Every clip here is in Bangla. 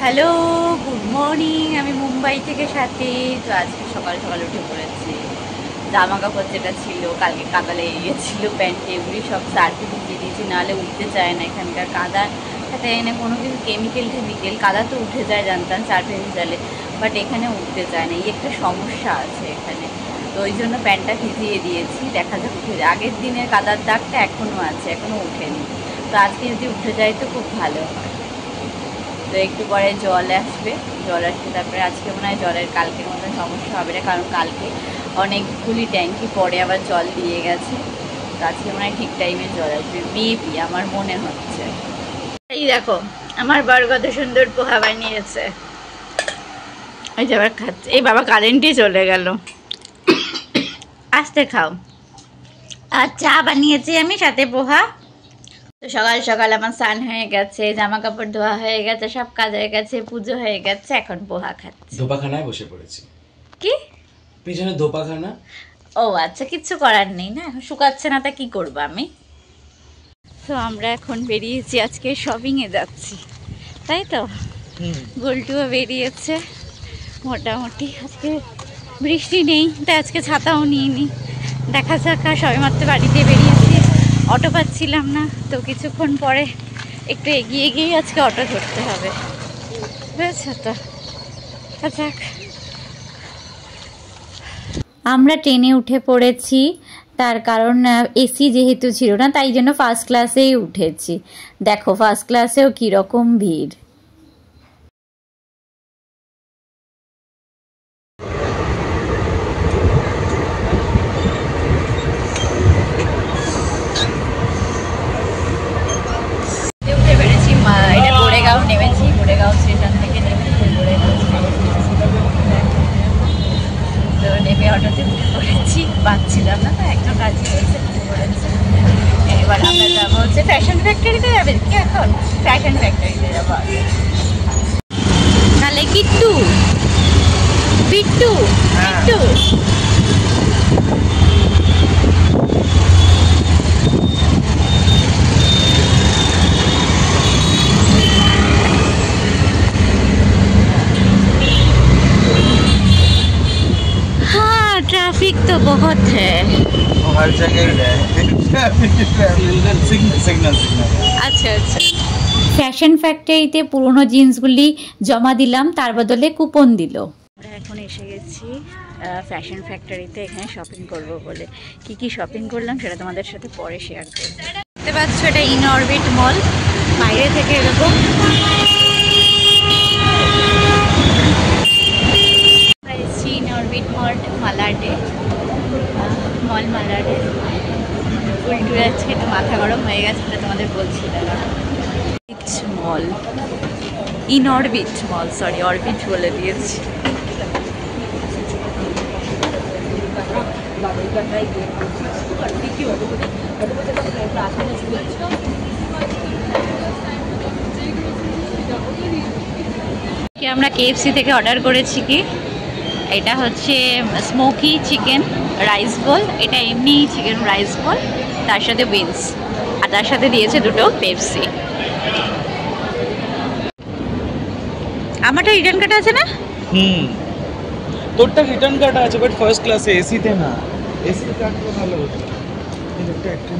Hello, good morning. আমি মুম্বাই থেকে সাথে। তো আজকে সকাল সকাল উঠে পড়েছি। জামা কাপড় যেটা ছিল কালকে কাদা লেগে গিয়েছিলো প্যান্টে, এগুলি সব সার্ফে ভিজিয়ে দিয়েছি, নাহলে উঠতে চায় না। এখানকার কাদার সাথে এনে কোনো কিছু কেমিক্যাল কাদা তো উঠে যায় জানতাম সার্ফে ভিজালে, বাট এখানে উঠতে চায় না। এই একটা সমস্যা আছে এখানে। তো ওই জন্য প্যান্টটা ভিজিয়ে দিয়েছি, দেখা যাক উঠে যায়। আগের দিনের কাদার দাগটা এখনও আছে, এখনও উঠেনি। তো আজকে যদি উঠে যায় তো খুব ভালো হয়। তো একটু পরে জল আসবে, তারপরে আজকে মনে হয় জলের কালকের মতো সমস্যা হবে না, কারণ কালকে অনেকগুলি ট্যাঙ্কি পরে আবার জল দিয়ে গেছে। তো আজকে মনে হয় ঠিক টাইমে জল আসবে, মেবি, আমার মনে হচ্ছে। এই দেখো আমার বর কত সুন্দর পোহা বানিয়েছে। এই যে আবার খাচ্ছে। এই বাবা কারেন্টই চলে গেল। আস্তে খাও। আর চা বানিয়েছি আমি, সাথে পোহা। তো সকাল সকাল আমার স্নান হয়ে গেছে, জামা কাপড় ধোয়া হয়ে গেছে, সব কাজ হয়ে গেছে, পুজো হয়ে গেছে, এখন পোহা খাচ্ছি। দোপাখানায় বসে পড়েছি। কি পিছনে দোপাখানা? ও আচ্ছা, কিচ্ছু করার নেই না, এখন শুকাচ্ছে না, তা কি করবো আমি। তো আমরা এখন বেরিয়েছি, আজকে শপিংয়ে যাচ্ছি, তাই তো। গোলটুও বেরিয়েছে। মোটামুটি আজকে বৃষ্টি নেই, তাই আজকে ছাতাও নিইনি। দেখা যাক, আর সবেমাত্র বাড়িতে বেরিয়েছি, অটো পাচ্ছিলাম না, তো কিছুক্ষণ পরে একটু এগিয়ে গিয়েই আজকে অটো ধরতে হবে, বুঝেছো তো। যাক, আমরা ট্রেনে উঠে পড়েছি। তার কারণ এসি যেহেতু ছিল না, তাই জন্য ফার্স্ট ক্লাসেই উঠেছি। দেখো ফার্স্ট ক্লাসেও কীরকম ভিড়। উঠে পেরেছি, এটা গোড়েগাঁও নেমেছি, গোড়েগাঁও স্টেশন থেকে নেমেছি, তো নেমে অটোতে উঠে পড়েছি, পাচ্ছিলাম না, তো একজন রাজি হয়েছে, উঠে পড়েছে। এবার আমরা যাবো হচ্ছে ফ্যাশন ফ্যাক্টরিতে। যাবে কি এখন? ফ্যাশন ফ্যাক্টরিতে যাবো আগে। তাহলে কিট্টু বিট্টু বিট্টু ट्रैफिक तो बहुत है, हर जगह सिग्नल। আচ্ছা আচ্ছা। ফ্যাশন ফ্যাক্টরিতে পুরনো জিন্সগুলি জমা দিলাম, তার বদলে কুপন দিল। আমরা এখন এসে গেছি ফ্যাশন ফ্যাক্টরিতে, এখানে শপিং করব বলে। কি কি শপিং করলাম সেটা তোমাদের সাথে পরে শেয়ার করব। দেখতে পাচ্ছ এটা ইন অরবিট মল, বাইরে থেকে এরকম। ইন অরবিট মল মালাডে, মল মালাডে। উল্টুরে আজকে একটু মাথা গরম হয়ে গেছে, সেটা তোমাদের বলছিলাম। মল, ইন অরবিট মল, সরি অরবিট বলে দিয়েছি। আমরা KFC থেকে অর্ডার করেছি কি, এটা হচ্ছে স্মোকি চিকেন রাইস বল। এটা এমনি চিকেন রাইস বল, তার সাথে উইংস, আর তার সাথে দিয়েছে দুটো পেপসি। আমারটা রিটার্ন কার্ড আছে না? তোরটা রিটার্ন কার্ড আছে, বাট ফার্স্ট ক্লাসে এসিতে না। এসি কার্ড তো ভালো হতো। একটা একটা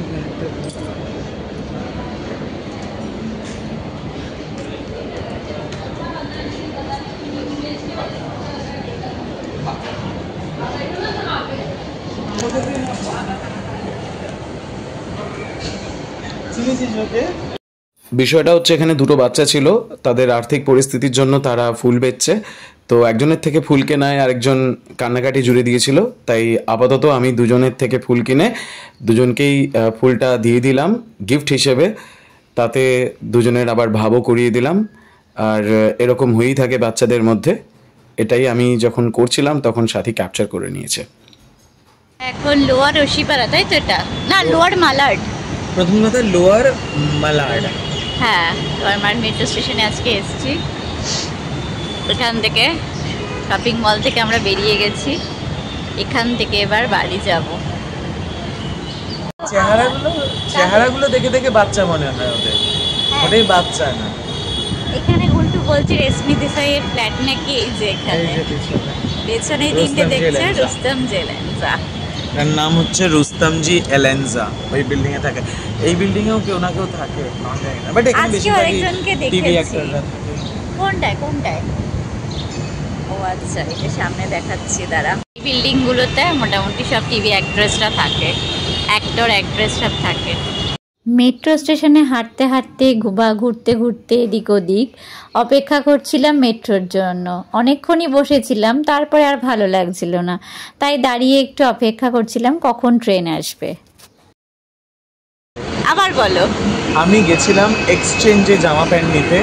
বিষয়টা হচ্ছে এখানে দুটো বাচ্চা ছিল, তাদের আর্থিক পরিস্থিতির জন্য তারা ফুল বেচছে। তো একজনের থেকে ফুল কেনায় আরেকজন কান্নাকাটি জুড়ে দিয়েছিল, তাই আপাতত আমি দুজনের থেকে ফুল কিনে দুজনকেই ফুলটা দিয়ে দিলাম গিফট হিসেবে। তাতে দুজনের আবার ভাবও করিয়ে দিলাম। আর এরকম হয়েই থাকে বাচ্চাদের মধ্যে। এটাই আমি যখন করছিলাম তখন সাথী ক্যাপচার করে নিয়েছে। এখন লোয়ার রশিপাড়া, তাই তো? এটা না, লোয়ার মালাড। প্রথম কথা লোয়ার মালাড। হ্যাঁ, লোয়ার মালাড মেট্রো স্টেশনে আজকে এসেছি। এখান থেকে শপিং মল থেকে আমরা বেরিয়ে গেছি, এখান থেকে এবার বাড়ি যাব। চেহারাগুলো দেখে দেখে বাচ্চা মনে হয় ওদের, ওটাই বাচ্চা না। এখানে উল্টু বলছি রেশমি দেশাইয়ের ফ্ল্যাট নাকি এই যে এখানে পেছনে তিনটে দেখছে রুস্তম জেলেন্সা। এর নাম হচ্ছে রুস্তমজি এলেনজা, ওই বিল্ডিং এ থাকে। এই বিল্ডিং এও কেউ না কেউ থাকে, বাট এখানে আজকে বেশিরভাগই আরেকজনকে টিভি দেখেছি। অ্যাক্টররা থাকে। কোনটায়? ও আচ্ছা, এটা সামনে দেখাচ্ছি দাঁড়া। এই বিল্ডিং গুলোতে মোটামুটি সব টিভি অ্যাক্ট্রেসরা থাকে, অ্যাক্টর অ্যাক্ট্রেস সব থাকে। মেট্রো স্টেশনে হাঁটতে হাঁটতে ঘুরতে ঘুরতে এদিক ওদিক অপেক্ষা করছিলাম মেট্রোর জন্য। অনেকক্ষণই বসেছিলাম, তারপরে আর ভালো লাগছিল না, তাই দাঁড়িয়ে একটু অপেক্ষা করছিলাম কখন ট্রেন আসবে। আবার বলো। আমি গেছিলাম এক্সচেঞ্জে জামা প্যান্ট নিতে,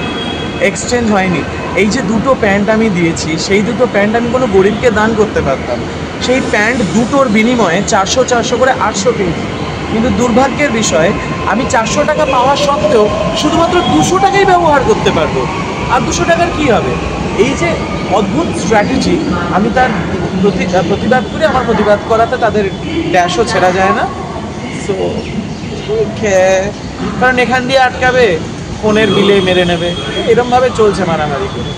এক্সচেঞ্জ হয়নি। এই যে দুটো প্যান্ট আমি দিয়েছি, সেই দুটো প্যান্ট আমি কোনো গরিবকে দান করতে পারতাম। সেই প্যান্ট দুটোর বিনিময়ে 400 করে 800 পেয়েছি। কিন্তু দুর্ভাগ্যের বিষয়, আমি 400 টাকা পাওয়া সত্ত্বেও শুধুমাত্র 200 টাকাই ব্যবহার করতে পারবো। আর 200 টাকার কী হবে? এই যে অদ্ভুত স্ট্র্যাটেজি, আমি তার প্রতিবাদ করি। আমার প্রতিবাদ করাতে তাদের ড্যাশও ছেড়া যায় না। সো কারণ এখান দিয়ে আটকাবে, ফোনের বিলে মেরে নেবে, এরমভাবে চলছে মারামারি করে।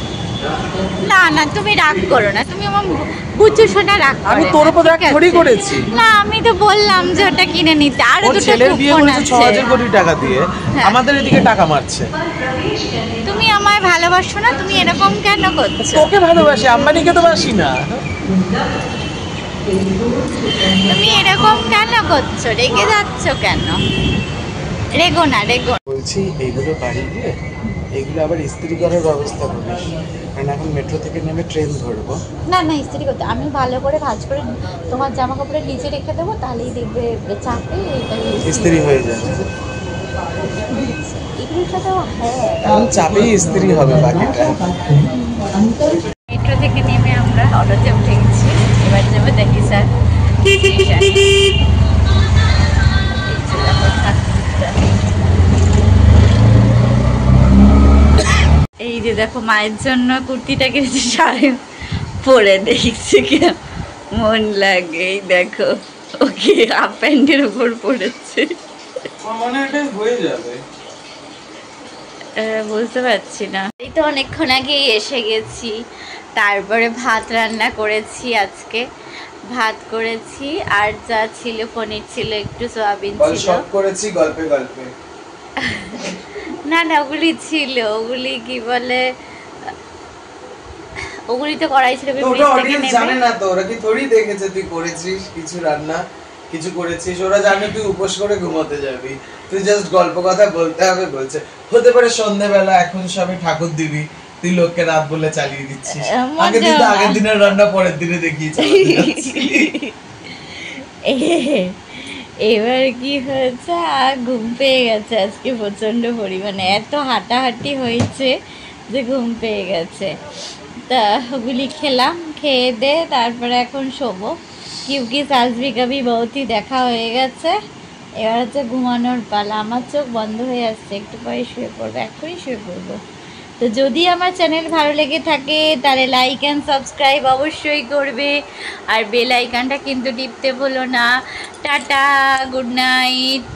না না, তুমি রাগ করো না, তুমি আমার বুঝছো শোনা, রাগ করো আমি না, তোর উপর রাগ ঠিক আছে? থোড়ি করেছি। না, আমি তো বললাম যে ওটা কিনে নিতে। আর ওর দুটো ছেলের বিয়ে কুপন করেছে আছে। 6000 কোটি টাকা দিয়ে, হ্যাঁ। আমাদের এদিকে টাকা মারছে। তুমি আমায় ভালোবাসো না, তুমি এরকম কেন করছো? তোকে ভালোবাসি, আম্বানিকে তো বাসি না। তুমি এরকম কেন করছো? রেগে যাচ্ছ কেন? রেগো না, রেগো। বলছি এইগুলো বাড়ি গিয়ে এইগুলো আবার ইস্ত্রি করার ব্যবস্থা করিস, কারণ এখন মেট্রো থেকে নেমে ট্রেন ধরবো। না না, ইস্ত্রি করতে আমি ভালো করে ভাঁজ করে তোমার জামা কাপড়ের নিচে রেখে দেবো, তাহলেই দেখবে চাপে ইস্ত্রি হয়ে যাবে, এগুলোর সাথেও। হ্যাঁ, এখন চাপেই ইস্ত্রি হবে বাকিটা। মেট্রো থেকে নেমে আমরা অটোতে উঠে গেছি, এবার যাবো দেখি স্যার। এই যে দেখো, মায়ের জন্য কুর্তিটা কিনেছি, শাড়ি পরে দেখছি কি মন লাগে। এই দেখো, ওকে হাফ প্যান্টের উপর পড়েছে। মনে হয় হয়ে যাবে, বুঝতে পারছি না। এই তো অনেকক্ষণ আগেই এসে গেছি, তারপরে ভাত রান্না করেছি। আজকে ভাত করেছি, আর যা ছিল পনির ছিল, একটু সয়াবিন ছিল। সব করেছি গল্পে গল্পে। না না, ওগুলি ছিল, ওগুলি কি বলে, ওগুলি তো করাই ছিল। ওটা অডিয়েন্স জানে না তো, ওরা কি থোড়ি দেখেছে তুই করেছিস কিছু রান্না, কিছু করেছিস। ওরা জানে তুই উপোস করে ঘুমোতে যাবি, তুই জাস্ট গল্প কথা বলতে হবে বলছে। হতে পারে সন্ধ্যেবেলা এখন সবে ঠাকুর দিবি, তুই লোককে রাত বলে চালিয়ে দিচ্ছিস। আগের দিন তো আগের দিনের রান্না পরের দিনে দেখিয়েছিস। এবার কি হয়েছে, আর ঘুম পেয়ে গেছে আজকে প্রচণ্ড পরিমাণে, এত হাঁটাহাঁটি হয়েছে যে ঘুম পেয়ে গেছে। তা ওগুলি খেলাম, খেয়ে দে তারপরে এখন শোবো। কিউকি সাজবি কাবি বহুতই দেখা হয়ে গেছে, এবার হচ্ছে ঘুমানোর পালা। আমার চোখ বন্ধ হয়ে আসছে, একটু পরে শুয়ে পড়বো, এখনই শুয়ে পড়বো। তো যদি আমার চ্যানেল ভালো লেগে থাকে তাহলে লাইক অ্যান্ড সাবস্ক্রাইব অবশ্যই করবে, আর বেল আইকনটা কিন্তু টিপতে ভুলো না। Tata, good night.